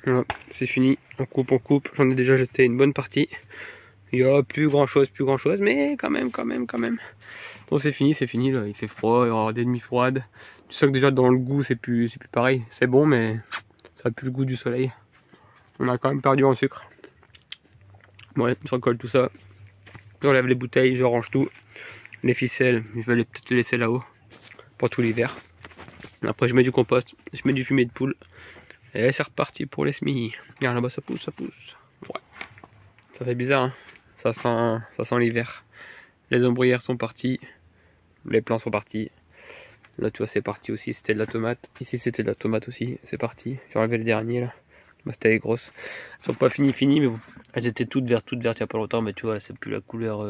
Voilà, c'est fini, on coupe, j'en ai déjà jeté une bonne partie. Il y a plus grand chose, mais quand même. Donc c'est fini là, il fait froid, il y aura des nuits froides. Tu sens que déjà dans le goût c'est plus pareil, c'est bon mais ça a plus le goût du soleil. On a quand même perdu en sucre. Bon, ouais, je recolle tout ça, j'enlève les bouteilles, je range tout. Les ficelles, je vais peut-être les laisser là-haut pour tout l'hiver. Après je mets du compost, je mets du fumier de poule. Et c'est reparti pour les semis. Regarde là-bas, ça pousse. Ouais. Ça fait bizarre, hein. Ça sent l'hiver. Les ombrières sont parties. Les plants sont partis. Là, tu vois, c'est parti aussi. C'était de la tomate. Ici, c'était de la tomate aussi. C'est parti. J'ai enlevé le dernier, là. Bah, c'était les grosses. Elles sont pas finies, mais bon. Elles étaient toutes vertes il y a pas longtemps. Mais tu vois, c'est plus la couleur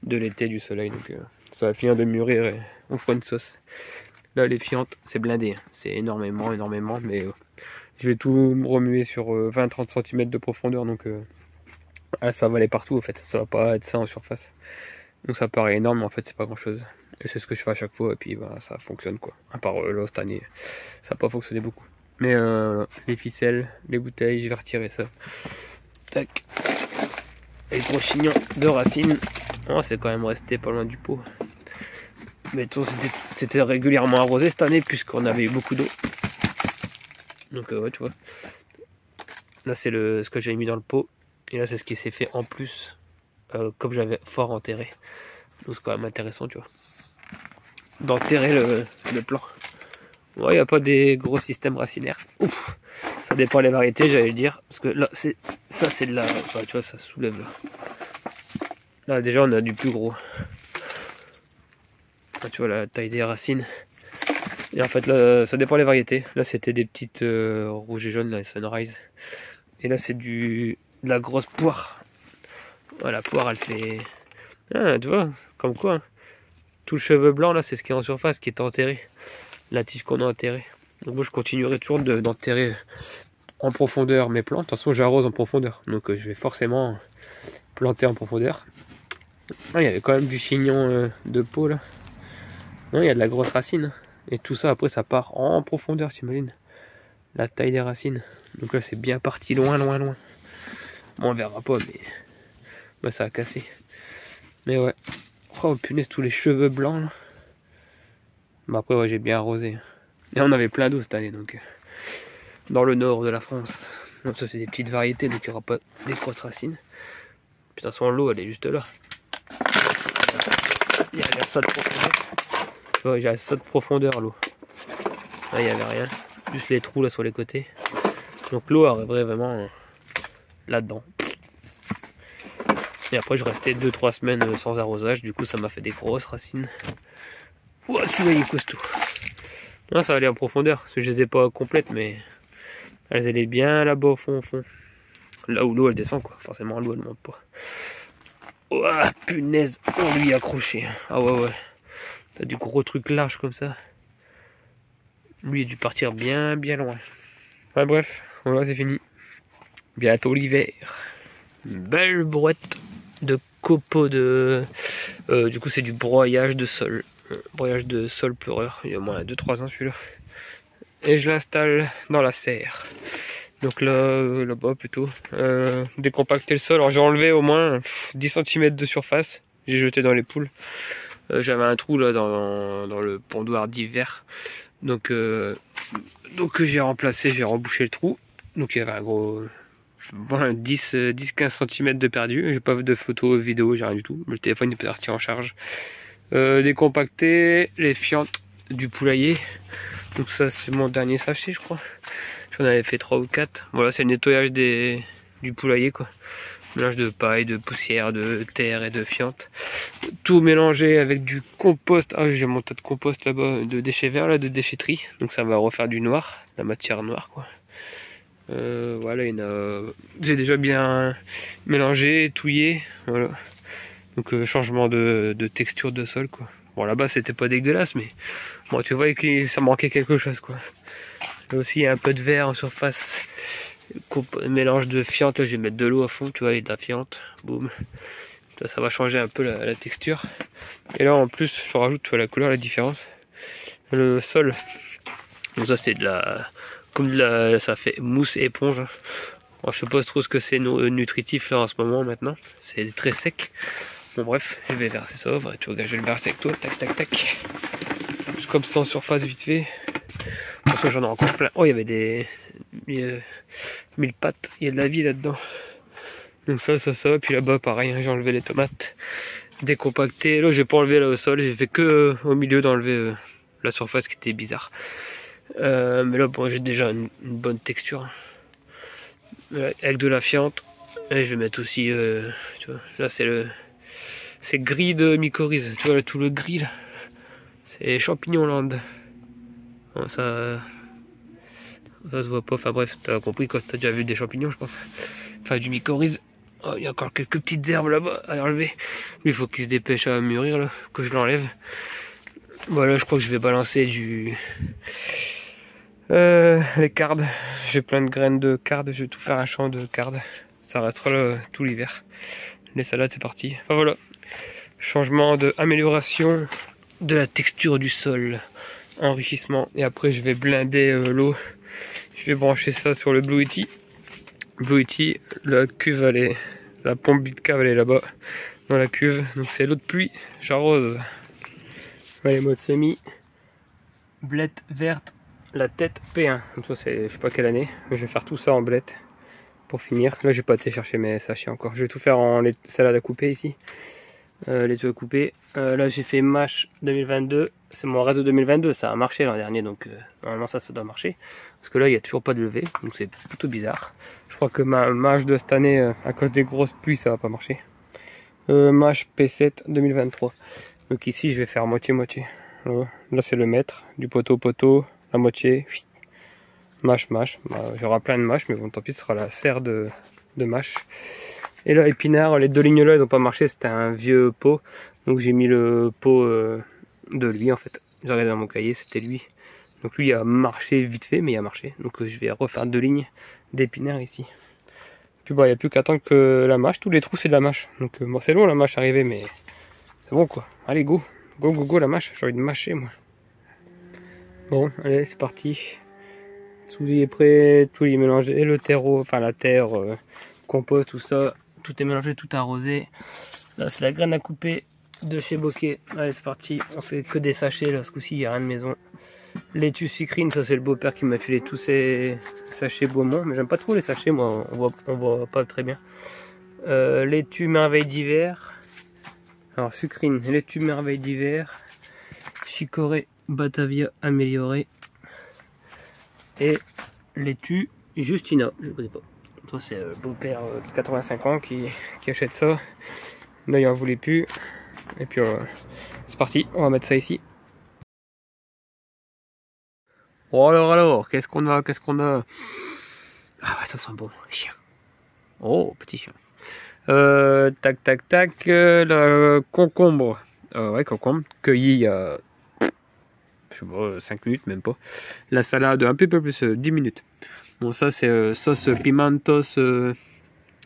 de l'été, du soleil. Donc, ça va finir de mûrir et on fera une sauce. Là, les fientes, c'est blindé. C'est énormément. Mais je vais tout remuer sur 20-30 cm de profondeur. Donc, ça va aller partout, en fait. Ça va pas être ça en surface. Donc, ça paraît énorme, mais en fait, c'est pas grand chose. Et c'est ce que je fais à chaque fois. Et puis, bah, ça fonctionne, quoi. À part là, cette année, ça n'a pas fonctionné beaucoup. Mais les ficelles, les bouteilles, je vais retirer ça. Tac. Et le gros chignon de racines. Oh, c'est quand même resté pas loin du pot. Mais tout, c'était régulièrement arrosé cette année, puisqu'on avait eu beaucoup d'eau. Donc, ouais, tu vois. Là, c'est ce que j'ai mis dans le pot. Et là, c'est ce qui s'est fait en plus, comme j'avais fort enterré. Donc, c'est quand même intéressant, tu vois, d'enterrer le plant. Ouais, il n'y a pas des gros systèmes racinaires. Ouf, ça dépend des variétés, j'allais le dire. Parce que là, ça, c'est de la... Enfin, tu vois, ça soulève, là. Là, déjà, on a du plus gros. Là, tu vois, la taille des racines. Et en fait, là, ça dépend des variétés. Là, c'était des petites rouges et jaunes, là, les Sunrise. Et là, c'est de la grosse poire. Voilà, la poire, elle fait... Ah, tu vois, comme quoi, hein. Tout le cheveu blanc, là, c'est ce qui est en surface, qui est enterré. La tige qu'on a enterrée. Donc moi, je continuerai toujours d'enterrer en profondeur mes plantes. De toute façon, j'arrose en profondeur. Donc je vais forcément planter en profondeur. Ah, il y avait quand même du chignon de peau, là. Non, il y a de la grosse racine. Et tout ça, après, ça part en profondeur, tu imagines la taille des racines. Donc là, c'est bien parti loin. Bon, on verra pas, mais bah, ça a cassé. Mais ouais. Oh punaise, tous les cheveux blancs là. Bah après ouais, j'ai bien arrosé. Et on avait plein d'eau cette année, donc dans le nord de la France. Donc ça c'est des petites variétés, donc il n'y aura pas des grosses racines. Puis de toute façon l'eau elle est juste là. Il y a ça de profondeur. Tu vois, j'ai ça de profondeur l'eau. Là il n'y avait rien. Juste les trous là sur les côtés. Donc l'eau arriverait vraiment là-dedans. Et après je restais 2-3 semaines sans arrosage, du coup ça m'a fait des grosses racines. Ouah, celui-là il est costaud. Là ça va aller en profondeur, parce que je les ai pas complètes, mais elles allaient bien là-bas au fond. Là où l'eau elle descend quoi, forcément l'eau elle monte pas. Ouah, punaise, on lui est accroché. Ah ouais. T'as du gros truc large comme ça. Lui il a dû partir bien loin. Enfin bref, voilà c'est fini. Bientôt l'hiver. Une belle brouette de copeaux de... du coup c'est du broyage de sol. Broyage de sol pleureur. Il y a au moins 2-3 ans celui-là. Et je l'installe dans la serre. Donc là-bas plutôt. Décompacter le sol. Alors j'ai enlevé au moins 10 cm de surface. J'ai jeté dans les poules. J'avais un trou là dans le pondoir d'hiver. Donc j'ai remplacé, j'ai rebouché le trou. Donc il y avait un gros... 10-15 cm de perdu. J'ai pas de photos, vidéo, j'ai rien du tout. Le téléphone est parti en charge. Décompacter les fientes du poulailler. Donc ça c'est mon dernier sachet je crois. J'en avais fait 3 ou 4. Voilà, c'est le nettoyage du poulailler quoi. Mélange de paille, de poussière, de terre et de fientes. Tout mélangé avec du compost. Ah, j'ai mon tas de compost là-bas, de déchets verts là, de déchetterie. Donc ça va refaire du noir, de la matière noire quoi. Voilà, j'ai déjà bien mélangé, touillé. Voilà. Donc changement de texture de sol quoi. Bon là-bas c'était pas dégueulasse mais bon tu vois que ça manquait quelque chose quoi. Là aussi il y a un peu de verre en surface. Mélange de fiente, là je vais mettre de l'eau à fond, tu vois, et de la fiente. Boum. Là, ça va changer un peu la texture. Et là en plus je rajoute, tu vois la couleur, la différence. Le sol. Donc ça c'est de la comme ça fait mousse éponge. Bon, je sais pas trop ce que c'est nutritif là en ce moment maintenant. C'est très sec. Bon bref, je vais verser ça. Tu vois, je vais le verser avec toi. Tac tac tac. Je comme ça en surface vite fait. Parce que j'en ai encore plein. Oh, il y avait des 1000 pattes. Il y a de la vie là-dedans. Donc ça. Puis là-bas pareil, j'ai enlevé les tomates. Décompacté. Là j'ai pas enlevé là au sol. J'ai fait que au milieu d'enlever la surface qui était bizarre. Mais là bon, j'ai déjà une bonne texture. Avec de la fiente. Et je vais mettre aussi, tu vois, là c'est gris de mycorhize, tu vois là, tout le gris là, c'est champignons land. Bon, ça se voit pas, enfin bref, t'as compris quoi, t'as déjà vu des champignons je pense. Enfin du mycorhize. Oh, il y a encore quelques petites herbes là-bas à enlever. Lui il faut qu'il se dépêche à mûrir là, que je l'enlève. Voilà, je crois que je vais balancer les cardes. J'ai plein de graines de cardes, je vais tout faire un champ de cardes. Ça restera là tout l'hiver. Les salades c'est parti. Enfin voilà. Changement amélioration de la texture du sol. Enrichissement. Et après je vais blinder l'eau. Je vais brancher ça sur le Blue Yeti. Blue Yeti, la cuve elle est. La pompe de cave elle est là-bas. Dans la cuve. Donc c'est l'eau de pluie. J'arrose. Allez, mode semi. Blette verte. La tête P1. Donc ça c'est je sais pas quelle année. Mais je vais faire tout ça en blette. Pour finir, là j'ai pas été chercher mes sachets encore. Je vais tout faire en salade à couper ici. Les œufs à couper. Là j'ai fait mâche 2022. C'est mon reste de 2022. Ça a marché l'an dernier, donc normalement ça doit marcher. Parce que là il n'y a toujours pas de levée, donc c'est plutôt bizarre. Je crois que ma mâche de cette année, à cause des grosses pluies, ça va pas marcher. Mâche P7 2023. Donc ici je vais faire moitié-moitié. Là c'est le mètre, du poteau-poteau, la moitié. Mâche. Bah, j'aurai plein de mâches, mais bon, tant pis, ce sera la serre de mâche. Et là, épinard, les deux lignes là, ils n'ont pas marché, c'était un vieux pot. Donc j'ai mis le pot de lui, en fait. J'ai regardé dans mon cahier, c'était lui. Donc lui, il a marché vite fait, mais il a marché. Donc je vais refaire 2 lignes d'épinard ici. Puis bah, il n'y a plus qu'à attendre que la mâche. Tous les trous, c'est de la mâche. Donc bon, c'est long la mâche arrivée, mais c'est bon quoi. Allez, go la mâche. J'ai envie de mâcher, moi. Bon, allez, c'est parti. Tout est prêt, tout est mélangé, le terreau, enfin la terre, compost, tout ça, tout est mélangé, tout arrosé. Là c'est la graine à couper de chez Bokeh. Allez c'est parti, on fait que des sachets là, ce coup-ci il n'y a rien de maison. Laitue sucrine, ça c'est le beau-père qui m'a filé tous ces sachets Beaumont, mais j'aime pas trop les sachets, moi on voit pas très bien. Laitue merveille d'hiver, alors sucrine, laitue merveille d'hiver, chicorée Batavia améliorée. Et laitue Justina, je ne connais pas. Toi c'est le beau-père de 85 ans qui achète ça. Là il en voulait plus. Et puis c'est parti, on va mettre ça ici. Oh alors, qu'est-ce qu'on a? Ah ouais, ça sent bon, chien. Oh, petit chien. Tac, le concombre. Ouais, concombre, cueilli il y a... je sais pas, 5 minutes, même pas. La salade, un peu plus, 10 minutes. Bon, ça, c'est sauce pimentos,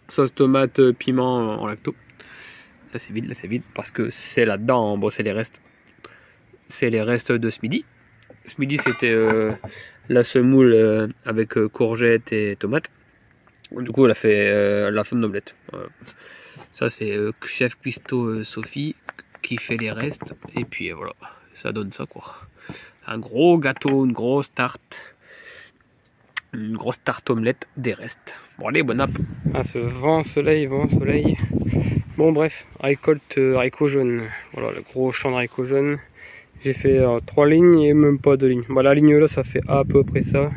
sauce tomate, piment en lacto. Là, c'est vide, parce que c'est là-dedans. Bon, c'est les restes. C'est les restes de ce midi. Ce midi, c'était la semoule avec courgettes et tomates. Du coup, elle a fait la femme d'omelette. Voilà. Ça, c'est chef cuistot Sophie qui fait les restes. Et puis, voilà. Ça donne ça, quoi. Un gros gâteau, une grosse tarte omelette des restes. Bon allez, bon app. Ah, ce vent soleil. Bon bref, récolte haricots jaunes. Voilà le gros champ de haricots jaunes. J'ai fait 3 lignes et même pas 2 lignes. Bah, la ligne là ça fait à peu près ça.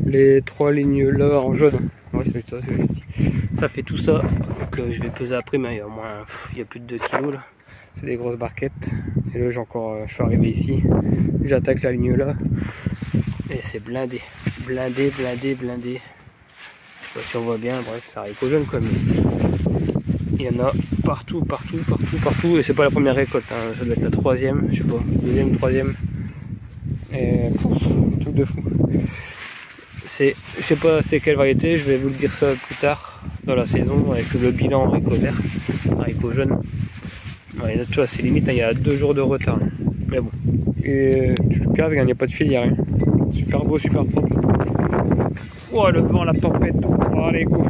Les 3 lignes là en jaune. Ouais, c'est ça, c'est juste. Ça fait tout ça. Donc je vais peser après, mais il y a au moins il y a plus de 2 kg là. C'est des grosses barquettes. Et là j'ai encore, je suis arrivé ici. J'attaque la ligne là. Et c'est blindé. Blindé. Je sais pas si on voit bien, bref, ça haricots jaunes quoi. Mais il y en a partout. Et c'est pas la première récolte, hein. Ça doit être la 3e, je sais pas, 2e, 3e. Et truc de fou. Je sais pas c'est quelle variété, je vais vous le dire ça plus tard dans la saison avec le bilan haricots verts, haricots jaunes. Ouais, tu vois, c'est limite, hein, il y a 2 jours de retard. Hein. Mais bon. Et tu le casques, il n'y a pas de fil, il n'y a rien. Super beau, super propre. Oh le vent, la tempête. Oh, allez go,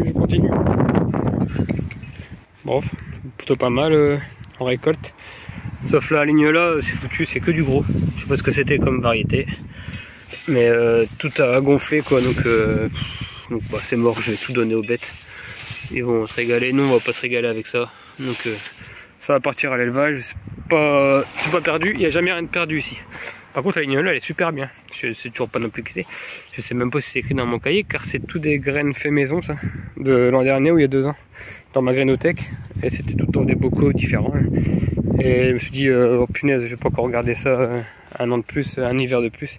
je continue. Bon, plutôt pas mal en récolte. Sauf la ligne là, c'est foutu, c'est que du gros. Je sais pas ce que c'était comme variété. Mais tout a gonflé quoi, donc bah, c'est mort, je vais tout donner aux bêtes. Ils vont se régaler, nous on va pas se régaler avec ça. Donc ça va partir à l'élevage, c'est pas perdu, il n'y a jamais rien de perdu ici. Par contre la ligne là elle est super bien, je sais toujours pas non plus qui c'est. Je sais même pas si c'est écrit dans mon cahier car c'est tout des graines fait maison ça. De l'an dernier ou il y a 2 ans. Dans ma grainothèque. Et c'était tout dans des bocaux différents. Et je me suis dit oh punaise je vais pas encore regarder ça un an de plus, un hiver de plus.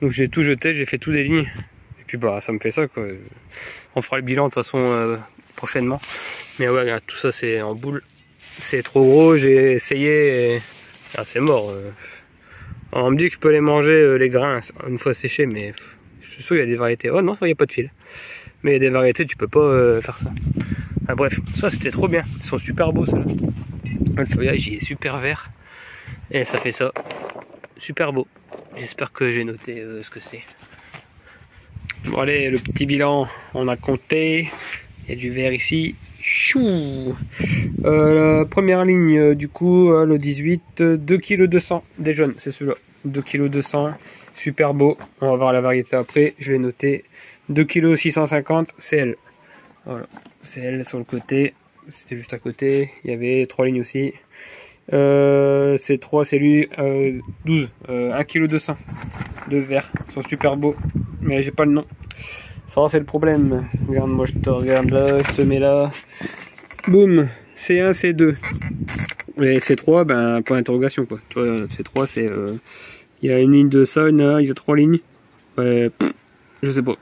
Donc j'ai tout jeté, j'ai fait tout des lignes. Et puis bah ça me fait ça quoi. On fera le bilan de toute façon prochainement. Mais ouais regarde, tout ça c'est en boule. C'est trop gros, j'ai essayé et ah, c'est mort. Alors, on me dit que je peux les manger les grains une fois séchés, mais je suis sûr qu'il y a des variétés. Oh non, il n'y a pas de fil. Mais il y a des variétés, tu peux pas faire ça. Enfin, bref, ça c'était trop bien. Ils sont super beaux ceux-là. Le feuillage il est super vert. Et ça fait ça. Super beau. J'espère que j'ai noté ce que c'est. Bon allez, le petit bilan, on a compté. Il y a du vert ici. Chou la première ligne du coup le 18 2,2 kg des jaunes, c'est celui-là 2,2 kg, super beau. On va voir la variété après, je l'ai noté. 2,650 kg c'est elle, voilà, c'est elle sur le côté, c'était juste à côté. Il y avait 3 lignes aussi. C'est 3, c'est lui 12 1,2 kg de vert, ils sont super beaux mais j'ai pas le nom. Ça c'est le problème. Regarde, moi je te regarde là, je te mets là. Boum, C1, C2. Et C3, ben point d'interrogation quoi. Toi, C3 c'est il y a une ligne de ça, il y a 3 lignes. Ouais, je sais pas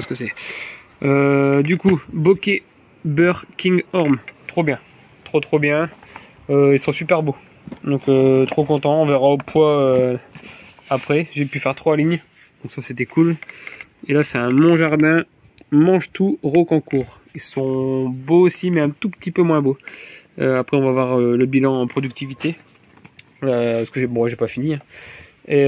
ce que c'est. Du coup, Bokeh Beurre King Horn, trop bien, trop bien. Ils sont super beaux. Donc trop content, on verra au poids après. J'ai pu faire 3 lignes, donc ça c'était cool. Et là c'est un Mon Jardin Mange Tout Rocancourt. Ils sont beaux aussi mais un tout petit peu moins beaux. Après on va voir le bilan en productivité. Parce que j'ai pas fini. Et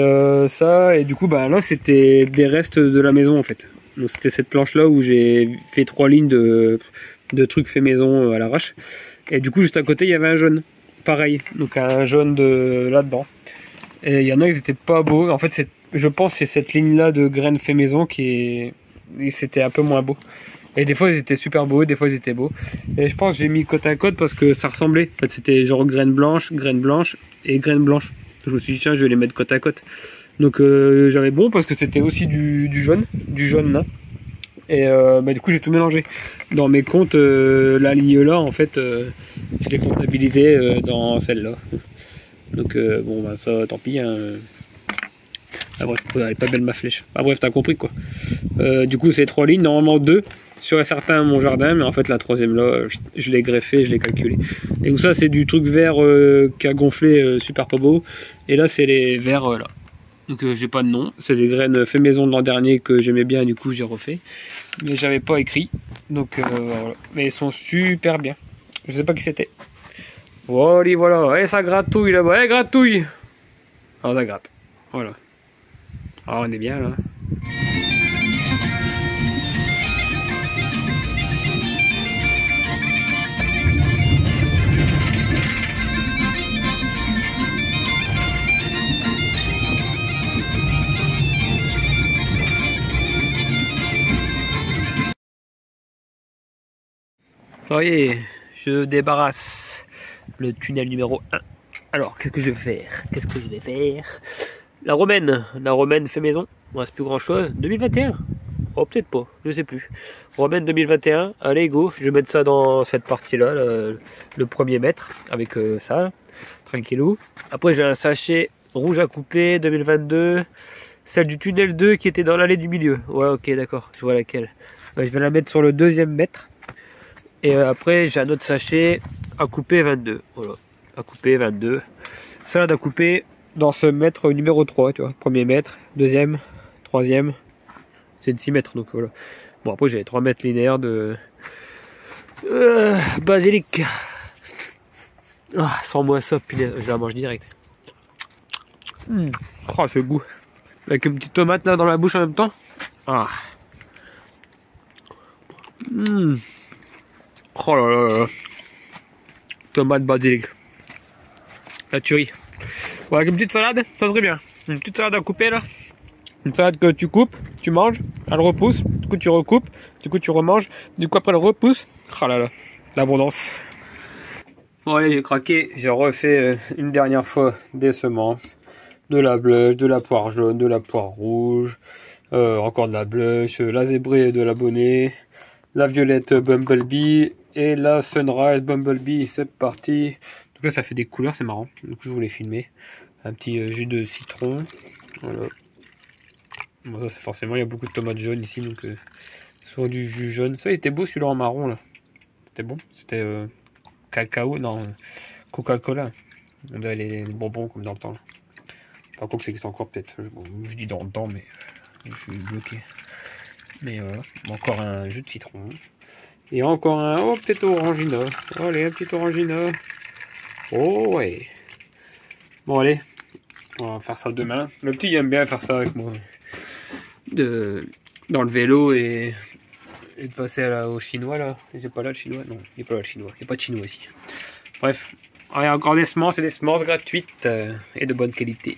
ça, et du coup bah là c'était des restes de la maison en fait. Donc c'était cette planche là où j'ai fait 3 lignes de trucs fait maison à l'arrache. Et du coup juste à côté il y avait un jaune. Pareil, donc un jaune de là-dedans. Et il y en a qui étaient pas beaux. En fait je pense que c'est cette ligne là de graines fait maison qui est... c'était un peu moins beau. Et des fois ils étaient super beaux, des fois ils étaient beaux. Et je pense que j'ai mis côte à côte parce que ça ressemblait. En fait c'était genre graines blanches et graines blanches. Je me suis dit tiens je vais les mettre côte à côte. Donc j'avais bon parce que c'était aussi du jaune là. Et bah, du coup j'ai tout mélangé. Dans mes comptes, la ligne là en fait je l'ai comptabilisé dans celle-là. Donc bon bah ça tant pis hein. Ah bref, elle est pas belle ma flèche. Ah bref, t'as compris quoi. Du coup, c'est 3 lignes, normalement 2 sur certains Mon Jardin, mais en fait la troisième là, je l'ai greffé, je l'ai calculé. Et où ça, c'est du truc vert qui a gonflé, super pas beau. Et là, c'est les verts là. Donc j'ai pas de nom. C'est des graines fait maison de l'an dernier que j'aimais bien, du coup j'ai refait. Mais j'avais pas écrit. Donc voilà. Mais ils sont super bien. Je sais pas qui c'était. Voilà. Et ça gratouille là-bas. Gratouille. Alors ça gratte. Voilà. Ah, on est bien là. Ça y est, je débarrasse le tunnel numéro 1. Alors, qu'est-ce que je vais faire? La romaine fait maison, il ne reste plus grand chose. 2021? Oh, peut-être pas, je sais plus. Romaine 2021, allez go, je vais mettre ça dans cette partie-là, le premier mètre, avec ça, tranquillou. Après, j'ai un sachet rouge à couper 2022, celle du tunnel 2 qui était dans l'allée du milieu. Ouais, ok, d'accord, je vois laquelle. Bah, je vais la mettre sur le deuxième mètre. Et après, j'ai un autre sachet à couper 22. Voilà, à couper 22. Salade à couper dans ce mètre numéro 3, tu vois. Premier mètre, deuxième, troisième. C'est de 6 mètres, donc voilà. Bon, après, j'ai 3 mètres linéaires de basilic. Ah, sans moi ça, punaise, je la mange direct. Oh, ce goût. Avec une petite tomate là dans la bouche en même temps. Ah. Oh là là là. Tomate basilic. La tuerie. Bon, avec une petite salade, ça serait bien. Une petite salade à couper là. Une salade que tu coupes, tu manges, elle repousse, du coup tu recoupes, du coup tu remanges, du coup après elle repousse. Oh là là, l'abondance. Bon allez, j'ai craqué, j'ai refait une dernière fois des semences. De la blush, de la poire jaune, de la poire rouge, encore de la blush, la zébrée de la bonnet, la violette Bumblebee et la Sunrise Bumblebee. C'est parti. Donc là ça fait des couleurs, c'est marrant. Donc je voulais filmer. Un petit jus de citron. Voilà. Bon, ça c'est forcément, il y a beaucoup de tomates jaunes ici, donc soit du jus jaune. Ça il était beau celui-là en marron là. C'était bon. C'était cacao, non, Coca-Cola. On a les bonbons comme dans le temps là. Enfin, quoi que c'est encore peut-être. Bon, je dis dans le temps, mais je suis bloqué. Mais voilà. Encore un jus de citron. Et encore un. Oh, peut-être orangina. Allez, un petit orangina. Oh, ouais. Bon, allez. On va faire ça demain. Le petit, il aime bien faire ça avec moi. Dans le vélo et de passer au chinois là. J'ai pas là le chinois. Non, il n'y a pas là le chinois. Il n'y a pas de chinois ici. Bref. Allez, encore des semences et des semences gratuites et de bonne qualité.